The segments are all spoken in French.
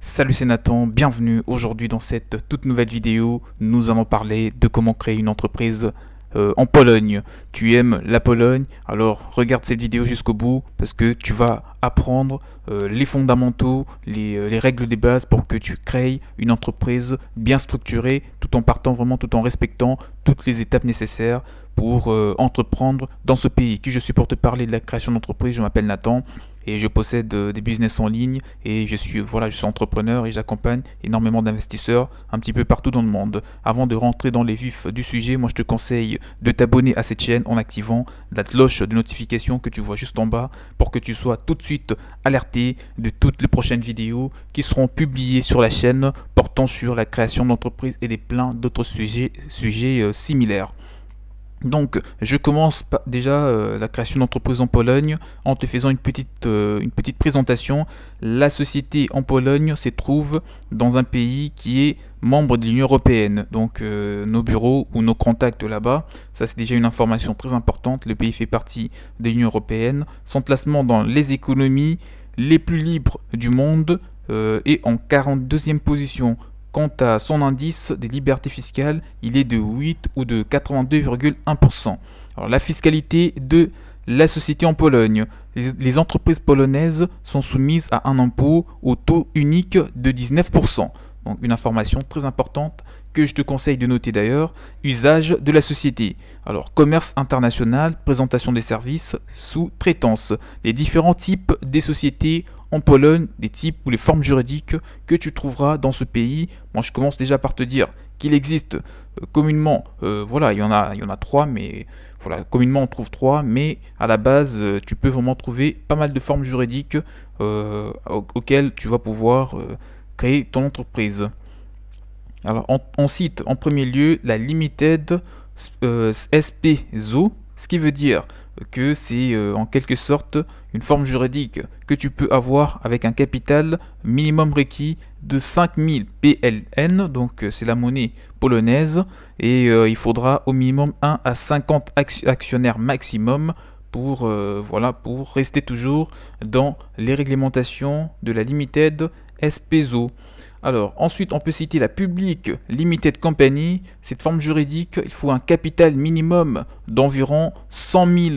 Salut, c'est Nathan, bienvenue. Aujourd'hui dans cette toute nouvelle vidéo, nous allons parler de comment créer une entreprise en Pologne. Tu aimes la Pologne? Alors regarde cette vidéo jusqu'au bout parce que tu vas apprendre les fondamentaux, les règles des bases pour que tu crées une entreprise bien structurée tout en partant vraiment, tout en respectant toutes les étapes nécessaires pour entreprendre dans ce pays. Qui je suis pour te parler de la création d'entreprise? Je m'appelle Nathan et je possède des business en ligne et je suis entrepreneur et j'accompagne énormément d'investisseurs un petit peu partout dans le monde. Avant de rentrer dans les vifs du sujet, moi je te conseille de t'abonner à cette chaîne en activant la cloche de notification que tu vois juste en bas pour que tu sois tout de suite alerté de toutes les prochaines vidéos qui seront publiées sur la chaîne portant sur la création d'entreprise et des plein d'autres sujets similaires. Donc, je commence déjà la création d'entreprise en Pologne en te faisant une petite présentation. La société en Pologne se trouve dans un pays qui est membre de l'Union européenne. Donc, nos bureaux ou nos contacts là-bas, ça c'est déjà une information très importante. Le pays fait partie de l'Union européenne. Son classement dans les économies les plus libres du monde est en 42e position. Quant à son indice des libertés fiscales, il est de 8 ou de 82,1%. Alors la fiscalité de la société en Pologne. Les entreprises polonaises sont soumises à un impôt au taux unique de 19%. Donc une information très importante que je te conseille de noter d'ailleurs. Usage de la société. Alors commerce international, présentation des services, sous-traitance. Les différents types des sociétés en Pologne, des types ou les formes juridiques que tu trouveras dans ce pays. Moi je commence déjà par te dire qu'il existe communément, il y en a trois, mais voilà, communément on trouve trois, mais à la base tu peux vraiment trouver pas mal de formes juridiques auxquelles tu vas pouvoir créer ton entreprise. Alors on cite en premier lieu la Limited SPZO, ce qui veut dire que c'est en quelque sorte une forme juridique que tu peux avoir avec un capital minimum requis de 5000 PLN, donc c'est la monnaie polonaise, et il faudra au minimum 1 à 50 actionnaires maximum pour rester toujours dans les réglementations de la Limited SPZO. Alors, ensuite, on peut citer la Public Limited Company. Cette forme juridique, il faut un capital minimum d'environ 100 000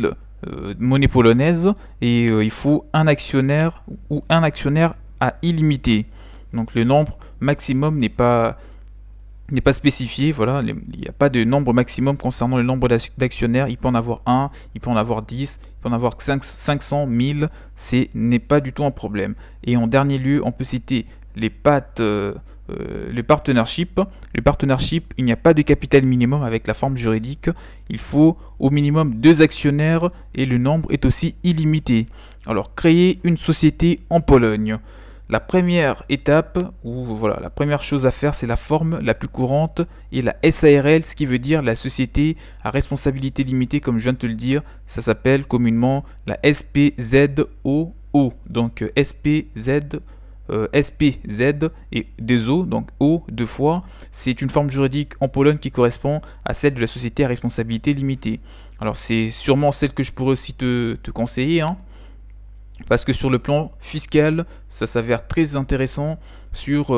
monnaies polonaises et il faut un actionnaire ou un actionnaire à illimité. Donc, le nombre maximum n'est pas spécifié. Voilà, il n'y a pas de nombre maximum concernant le nombre d'actionnaires. Il peut en avoir 1, il peut en avoir 10, il peut en avoir 500, 1000. Ce n'est pas du tout un problème. Et en dernier lieu, on peut citer les partnerships. Le partnership, il n'y a pas de capital minimum avec la forme juridique. Il faut au minimum 2 actionnaires et le nombre est aussi illimité. Alors, créer une société en Pologne. La première étape, la première chose à faire, c'est la forme la plus courante et la SARL, ce qui veut dire la société à responsabilité limitée, comme je viens de te le dire. Ça s'appelle communément la SPZOO. Donc SPZ et des O, donc O deux fois, c'est une forme juridique en Pologne qui correspond à celle de la société à responsabilité limitée. Alors c'est sûrement celle que je pourrais aussi te conseiller, hein, parce que sur le plan fiscal, ça s'avère très intéressant sur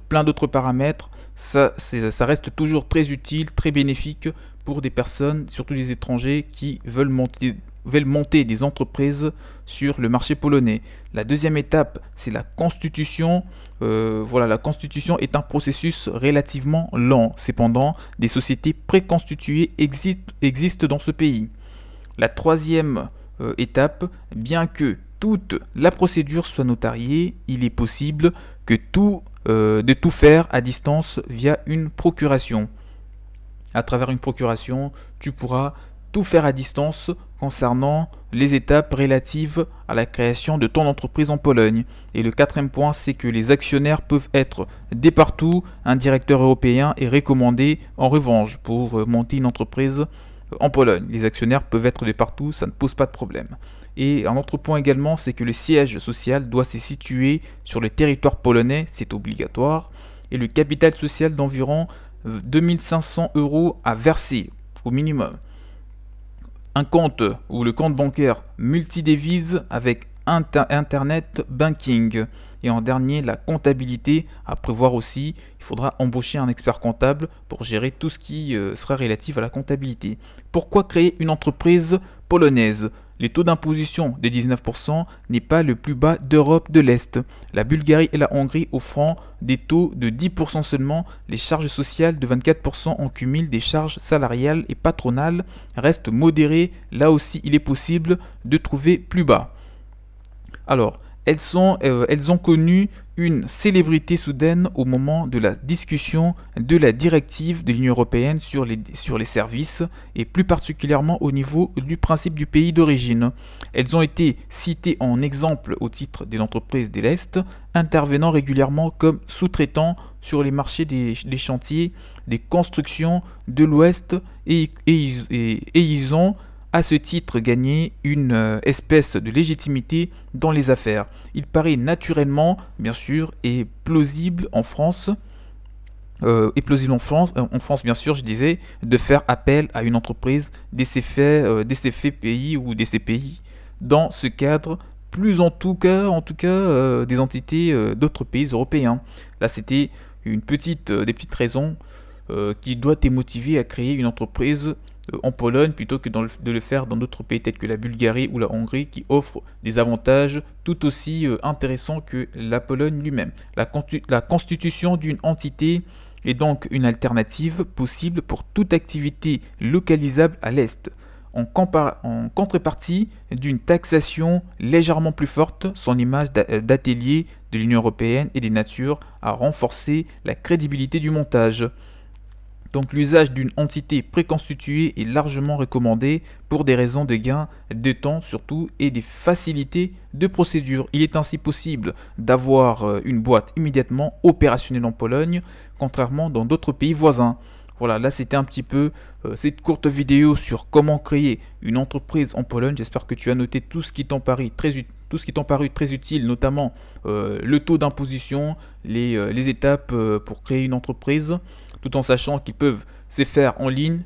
plein d'autres paramètres. Ça reste toujours très utile, très bénéfique pour des personnes, surtout des étrangers qui veulent monter des entreprises sur le marché polonais. La deuxième étape, c'est la constitution. La constitution est un processus relativement lent. Cependant, des sociétés préconstituées existent dans ce pays. La troisième étape, bien que toute la procédure soit notariée, il est possible de tout faire à distance via une procuration. À travers une procuration, tu pourras tout faire à distance concernant les étapes relatives à la création de ton entreprise en Pologne. Et le quatrième point, c'est que les actionnaires peuvent être de partout. Un directeur européen est recommandé en revanche pour monter une entreprise en Pologne. Les actionnaires peuvent être de partout, ça ne pose pas de problème. Et un autre point également, c'est que le siège social doit se situer sur le territoire polonais, c'est obligatoire. Et le capital social d'environ 2500 € à verser au minimum. Un compte ou le compte bancaire multidevise avec Internet Banking. Et en dernier, la comptabilité à prévoir aussi. Il faudra embaucher un expert comptable pour gérer tout ce qui sera relatif à la comptabilité. Pourquoi créer une entreprise polonaise? Les taux d'imposition de 19% n'est pas le plus bas d'Europe de l'Est. La Bulgarie et la Hongrie offrant des taux de 10% seulement, les charges sociales de 24% en cumul des charges salariales et patronales restent modérées. Là aussi, il est possible de trouver plus bas. Alors, elles ont connu une célébrité soudaine au moment de la discussion de la directive de l'Union européenne sur les services et plus particulièrement au niveau du principe du pays d'origine. Elles ont été citées en exemple au titre des entreprises de l'Est, intervenant régulièrement comme sous-traitants sur les marchés des chantiers, des constructions de l'Ouest et ils ont à ce titre gagner une espèce de légitimité dans les affaires. Il paraît naturellement, bien sûr, et plausible en France, en France, bien sûr, je disais, de faire appel à une entreprise des CFPI ou des CPI dans ce cadre, plus en tout cas des entités d'autres pays européens. Là, c'était des petites raisons qui doivent te motiver à créer une entreprise en Pologne plutôt que de le faire dans d'autres pays tels que la Bulgarie ou la Hongrie qui offrent des avantages tout aussi intéressants que la Pologne lui-même. La constitution d'une entité est donc une alternative possible pour toute activité localisable à l'Est. En contrepartie d'une taxation légèrement plus forte, son image d'atelier de l'Union européenne est de nature à renforcer la crédibilité du montage. Donc l'usage d'une entité préconstituée est largement recommandé pour des raisons de gain de temps surtout et des facilités de procédure. Il est ainsi possible d'avoir une boîte immédiatement opérationnelle en Pologne, contrairement dans d'autres pays voisins. Voilà, là c'était un petit peu cette courte vidéo sur comment créer une entreprise en Pologne. J'espère que tu as noté tout ce qui t'en paru très utile, notamment le taux d'imposition, les étapes pour créer une entreprise, tout en sachant qu'ils peuvent se faire en ligne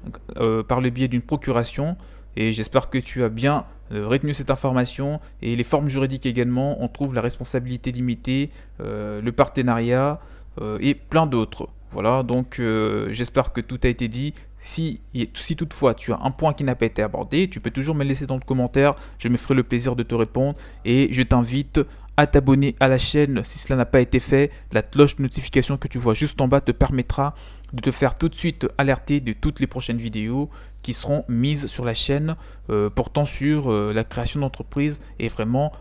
par le biais d'une procuration. Et j'espère que tu as bien retenu cette information. Et les formes juridiques également, on trouve la responsabilité limitée, le partenariat et plein d'autres. Voilà, donc j'espère que tout a été dit. Si toutefois tu as un point qui n'a pas été abordé, tu peux toujours me laisser dans le commentaire. Je me ferai le plaisir de te répondre. Et je t'invite à t'abonner à la chaîne si cela n'a pas été fait. La cloche de notification que tu vois juste en bas te permettra de te faire tout de suite alerter de toutes les prochaines vidéos qui seront mises sur la chaîne portant sur la création d'entreprise et vraiment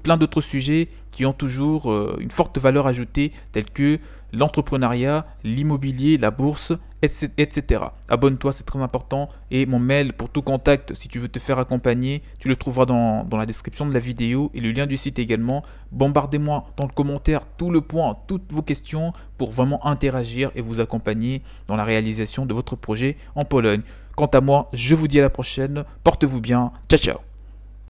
plein d'autres sujets qui ont toujours une forte valeur ajoutée tels que l'entrepreneuriat, l'immobilier, la bourse, etc. Abonne-toi, c'est très important. Et mon mail pour tout contact, si tu veux te faire accompagner, tu le trouveras dans la description de la vidéo et le lien du site également. Bombardez-moi dans le commentaire toutes vos questions pour vraiment interagir et vous accompagner dans la réalisation de votre projet en Pologne. Quant à moi, je vous dis à la prochaine. Portez-vous bien. Ciao, ciao.